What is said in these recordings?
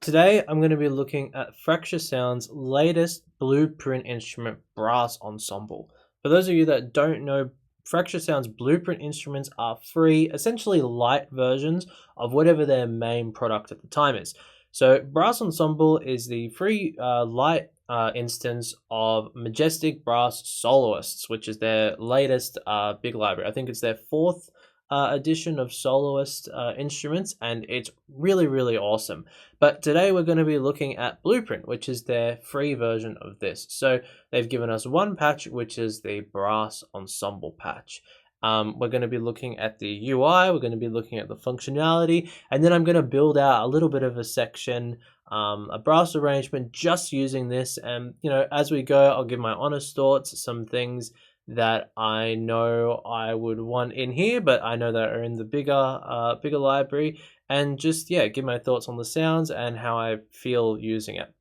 Today I'm going to be looking at Fracture Sound's latest Blueprint instrument brass ensemble. For those of you that don't know, Fracture Sound's Blueprint instruments are free, essentially light versions of whatever their main product at the time is. So Brass Ensemble is the free light instance of Majestic Brass Soloists, which is their latest big library. I think it's their fourth edition of soloist instruments, and it's really awesome. But today we're going to be looking at Blueprint, which is their free version of this. So they've given us one patch, which is the Brass Ensemble patch. We're going to be looking at the UI, we're going to be looking at the functionality, and then I'm going to build out a little bit of a section, a brass arrangement just using this. And, as we go, I'll give my honest thoughts, some things that I know I would want in here, but I know that are in the bigger library, and just give my thoughts on the sounds and how I feel using it.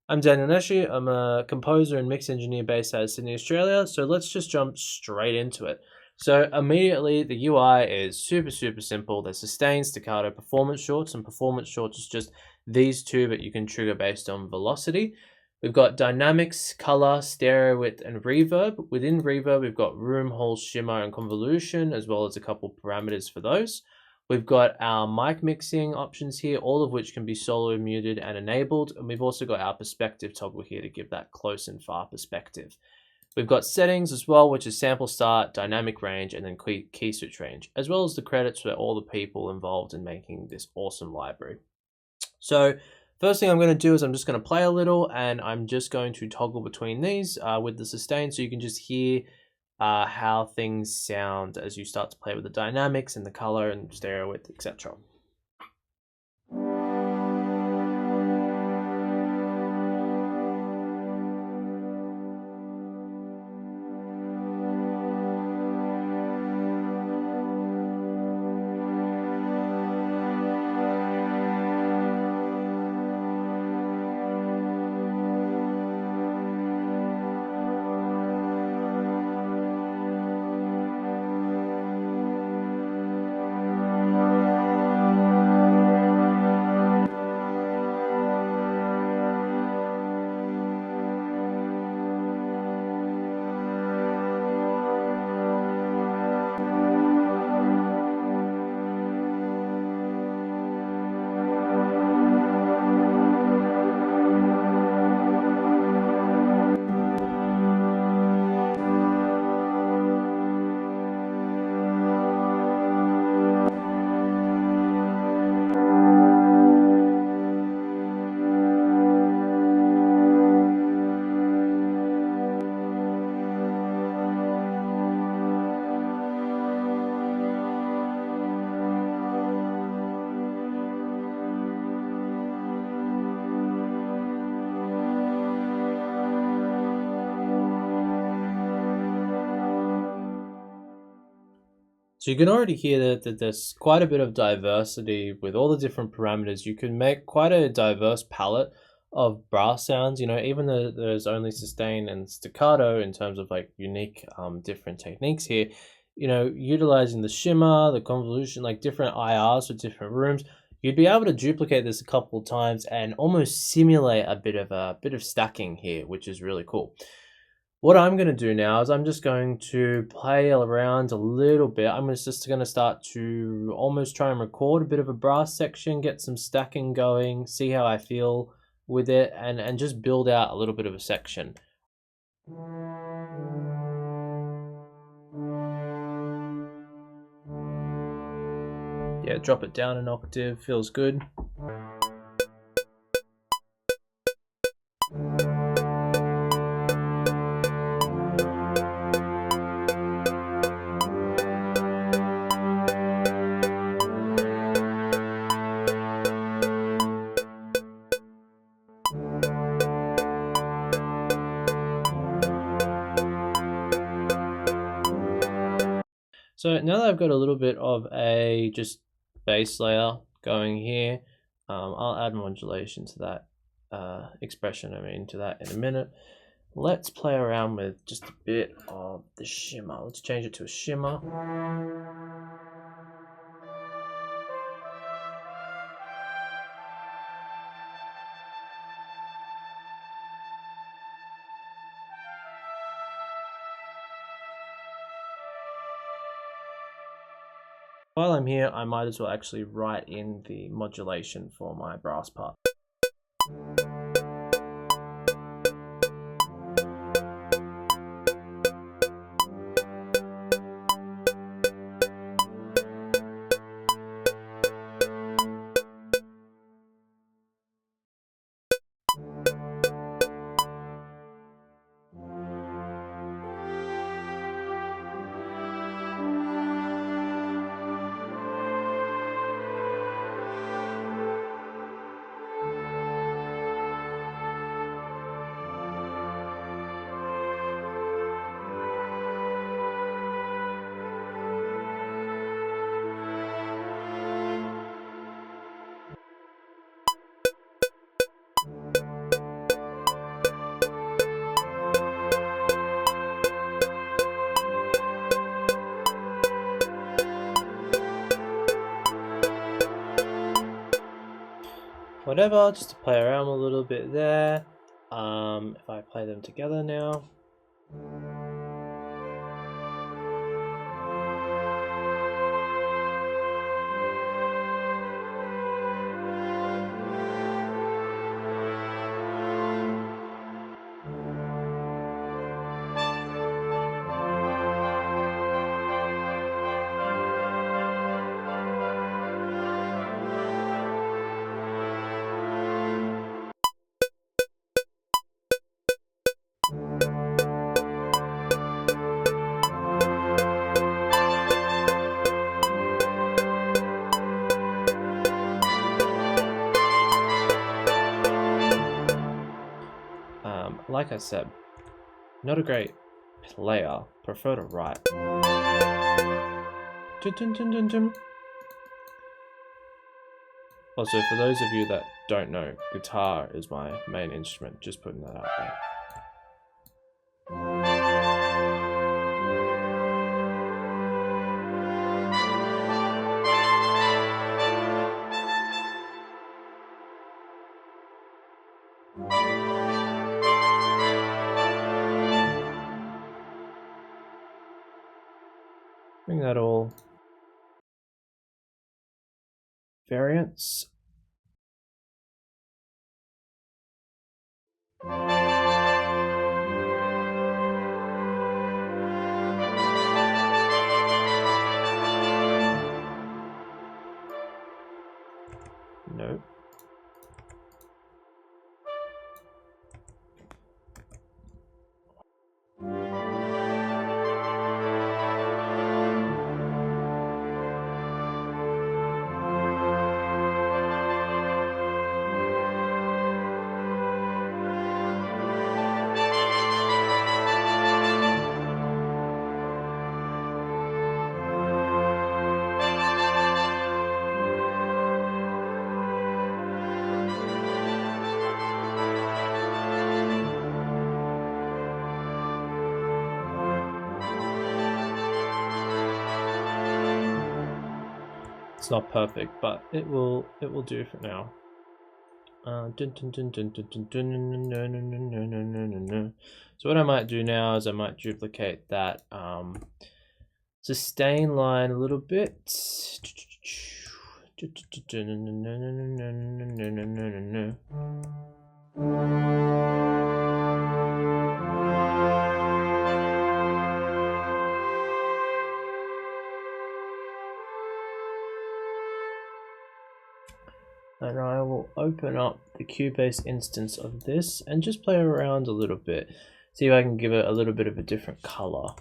I'm AFL-NESCI. I'm a composer and mix engineer based out of Sydney, Australia. So let's just jump straight into it. So immediately the UI is super simple. There's sustain, staccato, performance shorts, and performance shorts is just these two, but you can trigger based on velocity. We've got dynamics, color, stereo width, and reverb. Within reverb, we've got room, hall, shimmer, and convolution, as well as a couple parameters for those. We've got our mic mixing options here, all of which can be solo, muted, and enabled. And we've also got our perspective toggle here to give that close and far perspective. We've got settings as well, which is sample start, dynamic range, and then key switch range, as well as the credits for all the people involved in making this awesome library. So first thing I'm going to do is I'm just going to play a little, and I'm just going to toggle between these with the sustain, so you can just hear how things sound as you start to play with the dynamics and the color and stereo width, etc. So you can already hear that there's quite a bit of diversity with all the different parameters. You can make quite a diverse palette of brass sounds, even though there's only sustain and staccato in terms of like unique different techniques here, utilizing the shimmer, the convolution, like different IRs for different rooms, you'd be able to duplicate this a couple of times and almost simulate a bit of stacking here, which is really cool. What I'm going to do now is I'm just going to play around a little bit. I'm just going to start to almost try and record a bit of a brass section, get some stacking going, see how I feel with it, and just build out a little bit of a section. Yeah, drop it down an octave, feels good. So now that I've got a little bit of a just bass layer going here, I'll add modulation to that expression, to that in a minute. Let's play around with just a bit of the shimmer. Let's change it to a shimmer. While I'm here, I might as well actually write in the modulation for my brass part. Whatever, just to play around a little bit there. If I play them together now. Like I said, not a great player, prefer to write. Also, for those of you that don't know, guitar is my main instrument, just putting that out there. Bring that all variants. No. It's not perfect, but it will do for now. So what I might do now is I might duplicate that sustain line a little bit. And I will open up the Cubase instance of this and just play around a little bit. See if I can give it a little bit of a different color.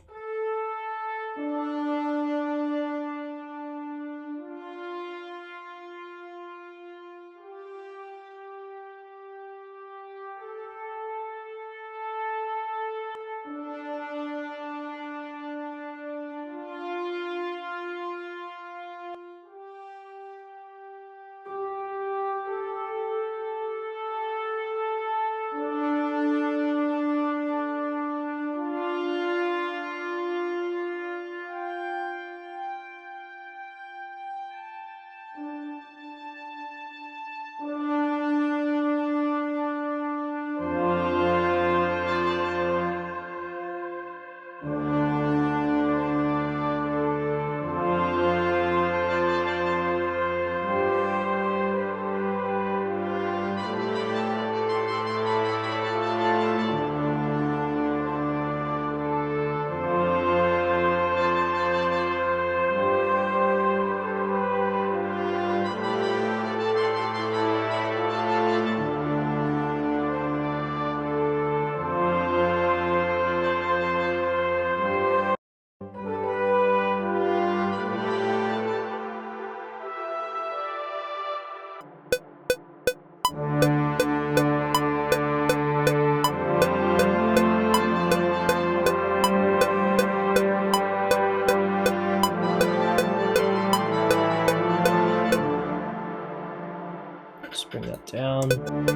down.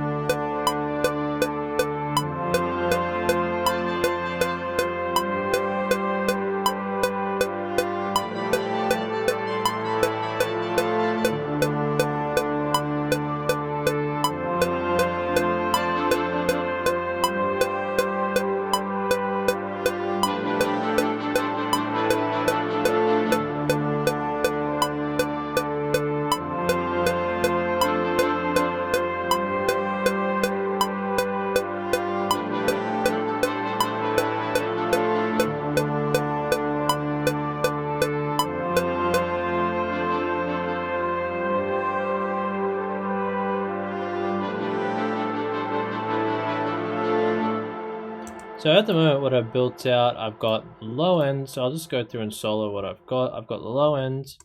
So at the moment, what I've built out, I've got low end, so I'll just go through and solo what I've got. I've got the low end.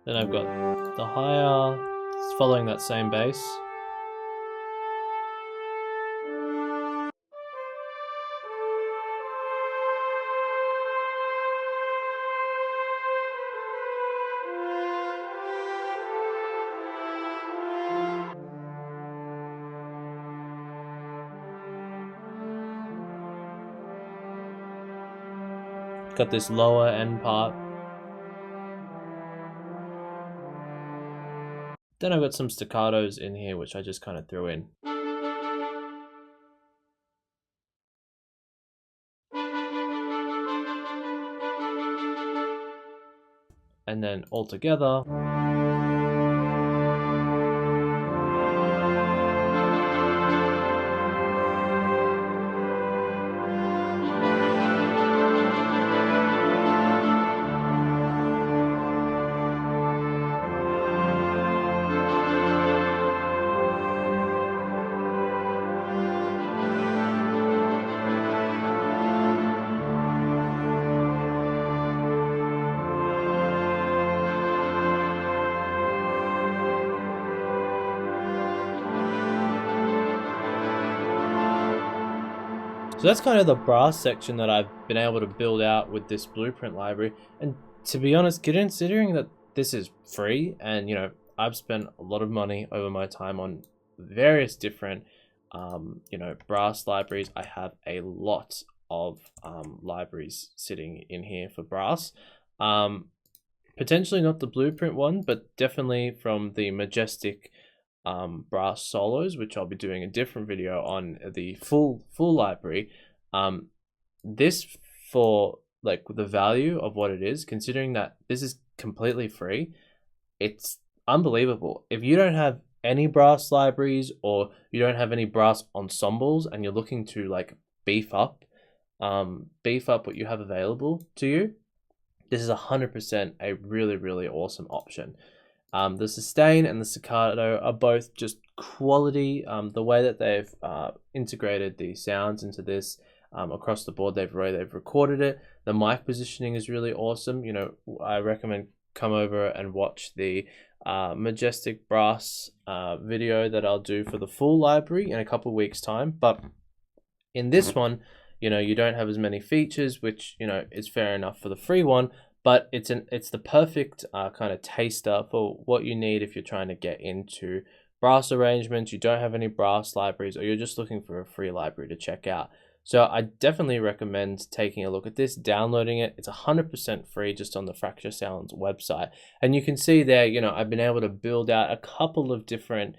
Then I've got the higher, following that same bass. Got this lower end part. Then I've got some staccatos in here, which I just kind of threw in. And then all together. So that's kind of the brass section that I've been able to build out with this blueprint library. And to be honest, considering that this is free and, you know, I've spent a lot of money over my time on various different, you know, brass libraries. I have a lot of libraries sitting in here for brass. Potentially not the blueprint one, but definitely from the Majestic brass solos, which I'll be doing a different video on the full library. This, for like the value of what it is, considering that this is completely free, it's unbelievable. If you don't have any brass libraries or you don't have any brass ensembles and you're looking to like beef up what you have available to you, this is 100% a really awesome option. The sustain and the staccato are both just quality. The way that they've integrated the sounds into this across the board, they've recorded it. The mic positioning is really awesome. You know, I recommend come over and watch the Majestic Brass video that I'll do for the full library in a couple of weeks' time. But in this one, you know, you don't have as many features, which, you know, is fair enough for the free one. But it's the perfect kind of taster for what you need if you're trying to get into brass arrangements, you don't have any brass libraries, or you're just looking for a free library to check out. So I definitely recommend taking a look at this, downloading it. It's 100% free just on the Fracture Sounds website. And you can see there, you know, I've been able to build out a couple of different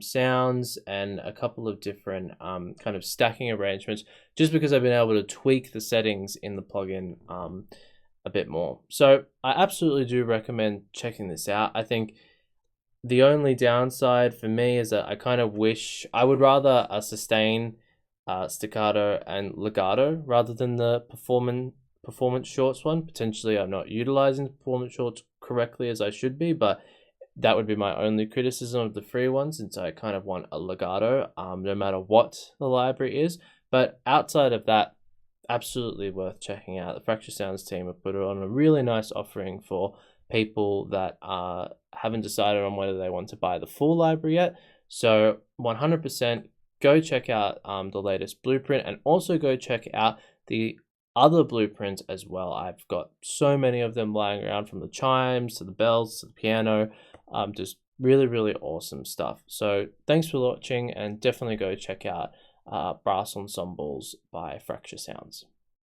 sounds and a couple of different kind of stacking arrangements, just because I've been able to tweak the settings in the plugin a bit more. So I absolutely do recommend checking this out. I think the only downside for me is that I kind of wish I would rather a sustain, staccato and legato rather than the performance shorts one. Potentially I'm not utilizing the performance shorts correctly as I should be, but that would be my only criticism of the free ones, since I kind of want a legato no matter what the library is. But outside of that, absolutely worth checking out. The Fracture Sounds team have put on a really nice offering for people that haven't decided on whether they want to buy the full library yet. So 100% go check out the latest blueprint, and also go check out the other blueprints as well. I've got so many of them lying around, from the chimes to the bells to the piano. Just really, really awesome stuff. So thanks for watching, and definitely go check out Brass Ensembles by Fracture Sounds.